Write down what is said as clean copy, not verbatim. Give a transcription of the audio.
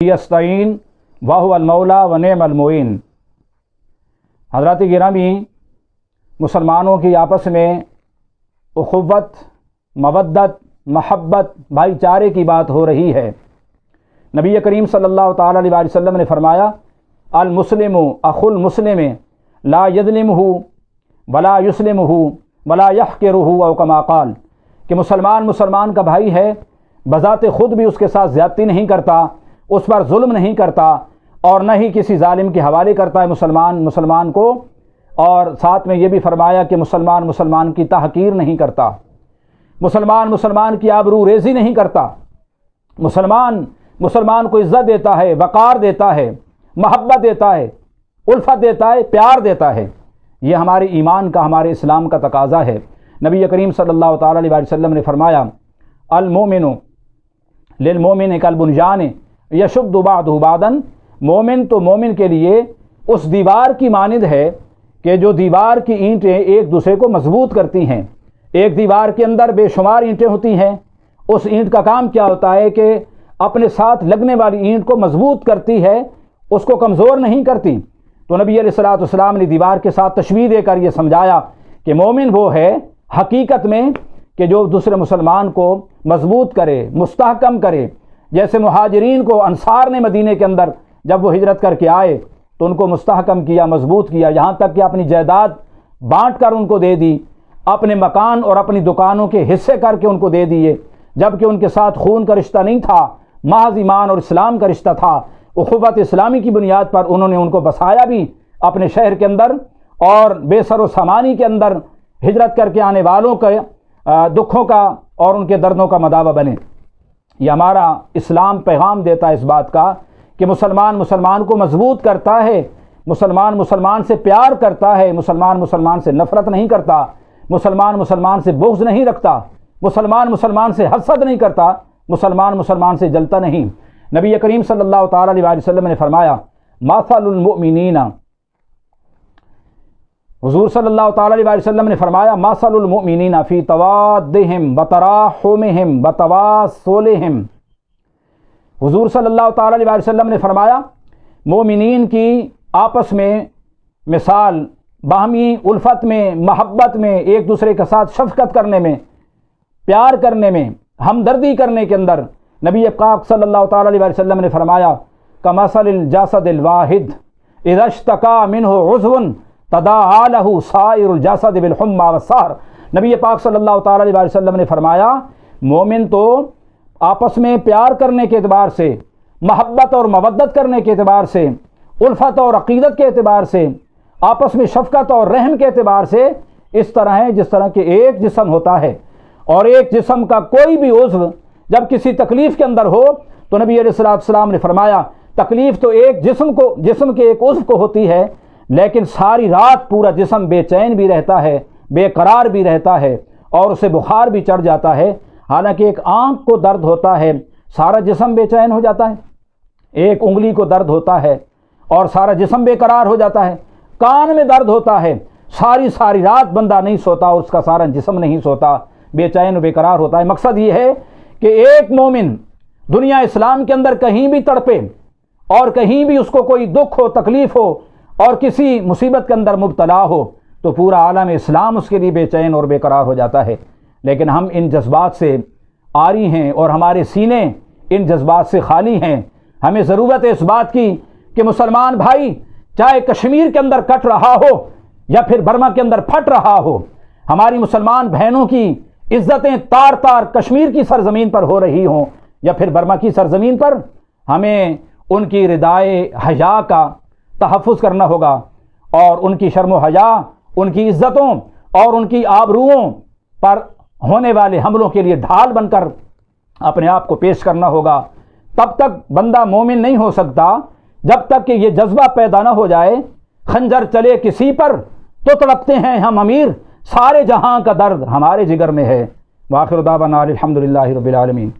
یستعین وہو المولا ونعم المعین۔ حضرات گرامی، مسلمانوں کی آپس میں اخوت، مودت، محبت، بھائی چارے کی بات ہو رہی ہے۔ نبی کریم صلی اللہ تعالیٰ علیہ وسلم نے فرمایا المسلم اخو المسلم لا یظلمہ ولا یسلمہ ولا یحقرہ او کما قال، کہ مسلمان کا بھائی ہے، بذات خود بھی اس کے ساتھ زیادتی نہیں کرتا، اس پر ظلم نہیں کرتا، اور نہ ہی کسی ظالم کے حوالے کرتا ہے مسلمان کو، اور ساتھ میں یہ بھی فرمایا کہ مسلمان کی تحقیر نہیں کرتا، مسلمان کی آبرو ریزی نہیں کرتا، مسلمان کو عزت دیتا ہے، وقار دیتا ہے، محبت دیتا ہے، الفت دیتا ہے، پیار دیتا ہے۔ یہ ہمارے ایمان کا، ہمارے اسلام کا تقاضا ہے۔ نبی کریم صلی اللہ تعالیٰ علیہ وسلم نے فرمایا المومن للمومن کالبنیان یشد بعضہ بعضا، مومن تو مومن کے لیے اس دیوار کی مانند ہے کہ جو دیوار کی اینٹیں ایک دوسرے کو مضبوط کرتی ہیں۔ ایک دیوار کے اندر بے شمار اینٹیں ہوتی ہیں، اس اینٹ کا کام کیا ہوتا ہے کہ اپنے ساتھ لگنے والی اینٹ کو مضبوط کرتی ہے، اس کو کمزور نہیں کرتی۔ تو نبی علیہ الصلوۃ والسلام نے دیوار کے ساتھ تشبیہ دے کر یہ سمجھایا کہ مومن وہ ہے حقیقت میں کہ جو دوسرے مسلمان کو مضبوط کرے، مستحکم کرے۔ جیسے مہاجرین کو انصار نے مدینے کے اندر جب وہ ہجرت کر کے آئے تو ان کو مستحکم کیا، مضبوط کیا، یہاں تک کہ اپنی جائیداد بانٹ کر ان کو دے دی، اپنے مکان اور اپنی دکانوں کے حصے کر کے ان کو دے دیے، جبکہ ان کے ساتھ خون کا رشتہ نہیں تھا، محض ایمان اور اسلام کا رشتہ تھا۔ اخوت اسلامی کی بنیاد پر انہوں نے ان کو بسایا بھی اپنے شہر کے اندر، اور بے سر و سامانی کے اندر ہجرت کر کے آنے والوں کے دکھوں کا اور ان کے دردوں کا مداوع بنے۔ یہ ہمارا اسلام پیغام دیتا ہے اس بات کا کہ مسلمان کو مضبوط کرتا ہے، مسلمان سے پیار کرتا ہے، مسلمان سے نفرت نہیں کرتا، مسلمان سے بغض نہیں رکھتا، مسلمان سے حسد نہیں کرتا، مسلمان سے جلتا نہیں۔ نبی کریم صلی اللہ تعالیٰ علیہ وسلم نے فرمایا مثل المؤمنین، حضور صلی اللہ تعالیٰ علیہ وسلم نے فرمایا مثل المؤمنین فی توادہم وتراحمہم وتواصلہم، حضور صلی اللہ تعالیٰ علیہ وسلم نے فرمایا مومنین کی آپس میں مثال باہمی الفت میں، محبت میں، ایک دوسرے کے ساتھ شفقت کرنے میں، پیار کرنے میں، ہمدردی کرنے کے اندر نبی پاک صلی اللہ تعالیٰ علیہ وسلم نے فرمایا کمثل الجسد الواحد اذا اشتکا منہ عضو تداعی لہ سائر الجسد بالحمى والسہر۔ نبی پاک صلی اللہ تعالیٰ علیہ وسلم نے فرمایا مومن تو آپس میں پیار کرنے کے اعتبار سے، محبت اور مودت کرنے کے اعتبار سے، الفت اور عقیدت کے اعتبار سے، آپس میں شفقت اور رحم کے اعتبار سے اس طرح ہے جس طرح کہ ایک جسم ہوتا ہے، اور ایک جسم کا کوئی بھی عضو جب کسی تکلیف کے اندر ہو تو نبی علیہ السلام نے فرمایا تکلیف تو ایک جسم کے ایک عضو کو ہوتی ہے، لیکن ساری رات پورا جسم بے چین بھی رہتا ہے، بے قرار بھی رہتا ہے، اور اسے بخار بھی چڑھ جاتا ہے۔ حالانکہ ایک آنکھ کو درد ہوتا ہے سارا جسم بے چین ہو جاتا ہے، ایک انگلی کو درد ہوتا ہے اور سارا جسم بے قرار ہو جاتا ہے، کان میں درد ہوتا ہے ساری رات بندہ نہیں سوتا اور اس کا سارا جسم نہیں سوتا، بے چین و بے قرار ہوتا ہے۔ مقصد یہ ہے کہ ایک مومن دنیا اسلام کے اندر کہیں بھی تڑپے اور کہیں بھی اس کو کوئی دکھ ہو، تکلیف ہو اور کسی مصیبت کے اندر مبتلا ہو تو پورا عالم اسلام اس کے لیے بے چین اور بے قرار ہو جاتا ہے۔ لیکن ہم ان جذبات سے عاری ہیں اور ہمارے سینے ان جذبات سے خالی ہیں۔ ہمیں ضرورت ہے اس بات کی کہ مسلمان بھائی چاہے کشمیر کے اندر کٹ رہا ہو یا پھر برما کے اندر پھٹ رہا ہو، ہماری مسلمان بہنوں کی عزتیں تار تار کشمیر کی سرزمین پر ہو رہی ہوں یا پھر برما کی سرزمین پر، ہمیں ان کی ردائے حیا کا تحفظ کرنا ہوگا، اور ان کی شرم و حیا، ان کی عزتوں اور ان کی آبروؤں پر ہونے والے حملوں کے لیے ڈھال بن کر اپنے آپ کو پیش کرنا ہوگا۔ تب تک بندہ مومن نہیں ہو سکتا جب تک کہ یہ جذبہ پیدا نہ ہو جائے خنجر چلے کسی پر تو تڑپتے ہیں ہم امیر، سارے جہاں کا درد ہمارے جگر میں ہے۔ وآخر دعوانا الحمدللہ رب العالمین۔